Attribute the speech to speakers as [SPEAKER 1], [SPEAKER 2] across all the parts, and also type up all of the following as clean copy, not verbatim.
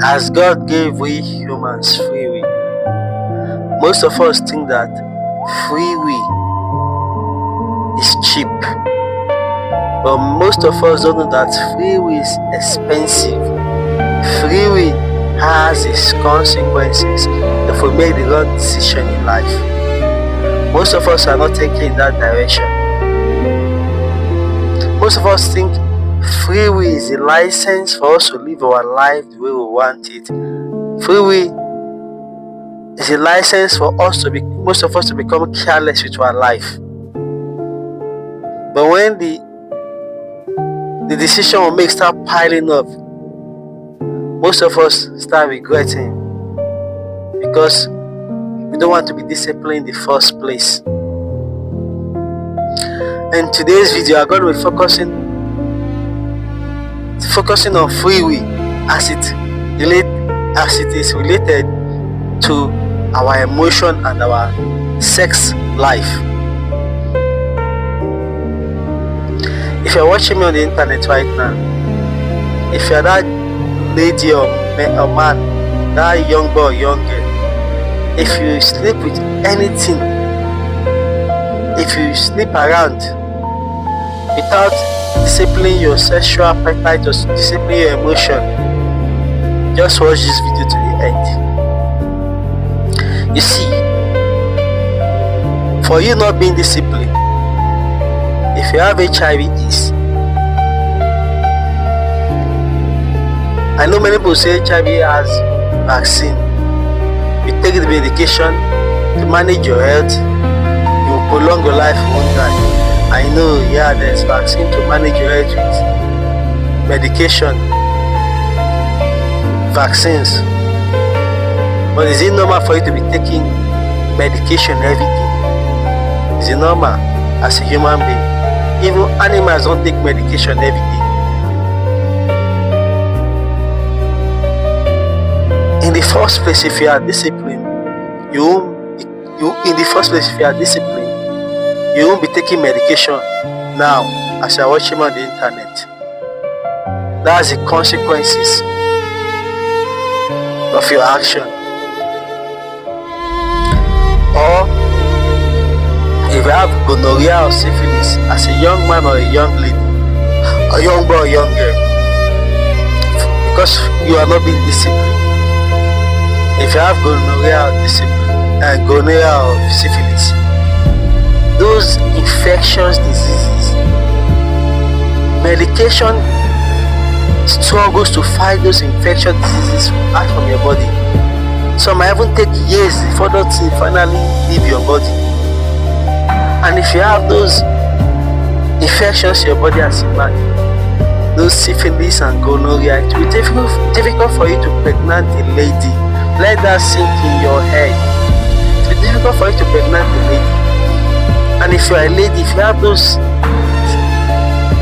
[SPEAKER 1] As God gave we humans free will, most of us think that free will is cheap, but most of us don't know that free will is expensive. Free will has its consequences if we make the wrong decision in life. Most of us are not taking in that direction. Most of us think free will is a license for us to live our life the way we want it. Free will is a license for most of us to become careless with our life. But when the decision we make start piling up, most of us start regretting because we don't want to be disciplined in the first place. In today's video, I'm going to be focusing on free will as it is related to our emotion and our sex life. If you're watching me on the internet right now, if you're that lady or man, that young boy or young girl, if you sleep with anything, if you sleep around without disciplining your sexual appetite or disciplining your emotion, just watch this video to the end. You see, for you not being disciplined, if you have HIV/AIDS, I know many people say HIV has vaccine. You take the medication to manage your health, you will prolong your life, you won't die. I know, yeah, there's vaccine to manage your health with medication, vaccines. But is it normal for you to be taking medication every day? Is it normal as a human being? Even animals don't take medication every day. In the first place, if you are disciplined, you won't be taking medication now as you are watching on the internet. That's the consequences of your action. Or if you have gonorrhea or syphilis as a young man or a young lady, a young boy or young girl, because you are not being disciplined. If you have gonorrhea or syphilis, those infectious diseases, medication struggles to fight those infectious diseases out from your body. Some might even take years before those things finally leave your body. And if you have those infections in your body as a man, those syphilis and gonorrhea, it will be difficult for you to pregnant a lady. Let that sink in your head. It will be difficult for you to pregnant a lady. And if you are a lady, if you have those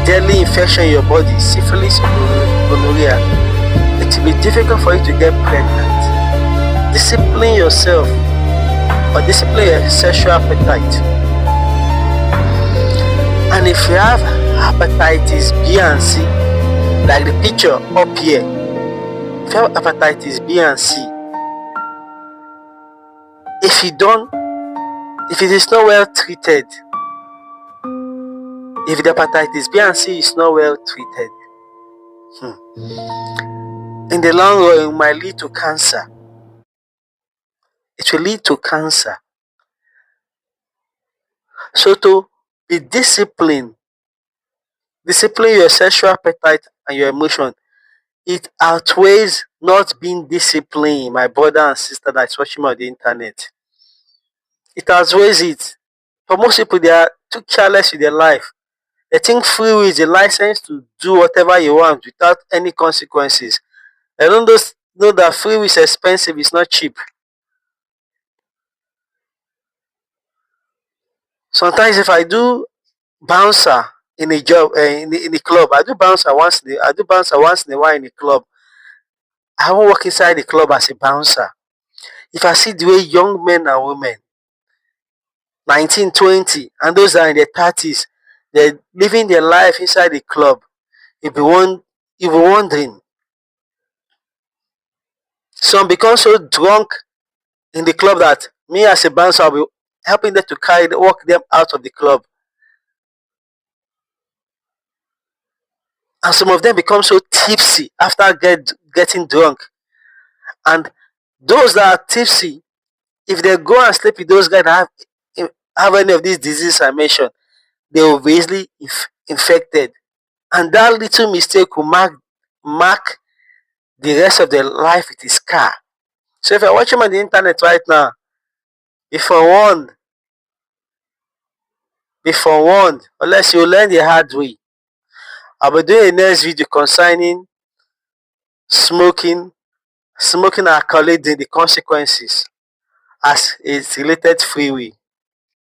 [SPEAKER 1] deadly infection in your body, syphilis or gonorrhea, it will be difficult for you to get pregnant. Discipline yourself or discipline your sexual appetite. And if you have hepatitis B and C, like the picture up here, if you have hepatitis B and C, if it is not well treated, if the hepatitis B and C is not well treated, in the long run it might lead to cancer. It will lead to cancer. So to be discipline your sexual appetite and your emotion, it outweighs not being disciplined, my brother and sister that's watching me on the internet. It outweighs it. For most people, they are too careless with their life. They think free will is a license to do whatever you want without any consequences. They don't know that free will is expensive, it's not cheap. Sometimes if I do bouncer in a job in the club, I do bouncer once in a while in the club. I won't work inside the club as a bouncer. If I see the way young men and women, 19, 20, and those that are in their 30s, they're living their life inside the club, you'll be wondering, Some become so drunk in the club that me as a bouncer will be helping them to walk them out of the club. And some of them become so tipsy after getting drunk. And those that are tipsy, if they go and sleep with those guys that have any of these diseases I mentioned, they will be easily infected. And that little mistake will mark the rest of their life with a scar. So if you're watching on the internet right now, be forewarned, be forewarned, unless you learn the hard way. I'll be doing a next video concerning smoking, smoking and calculating the consequences as it's related freeway.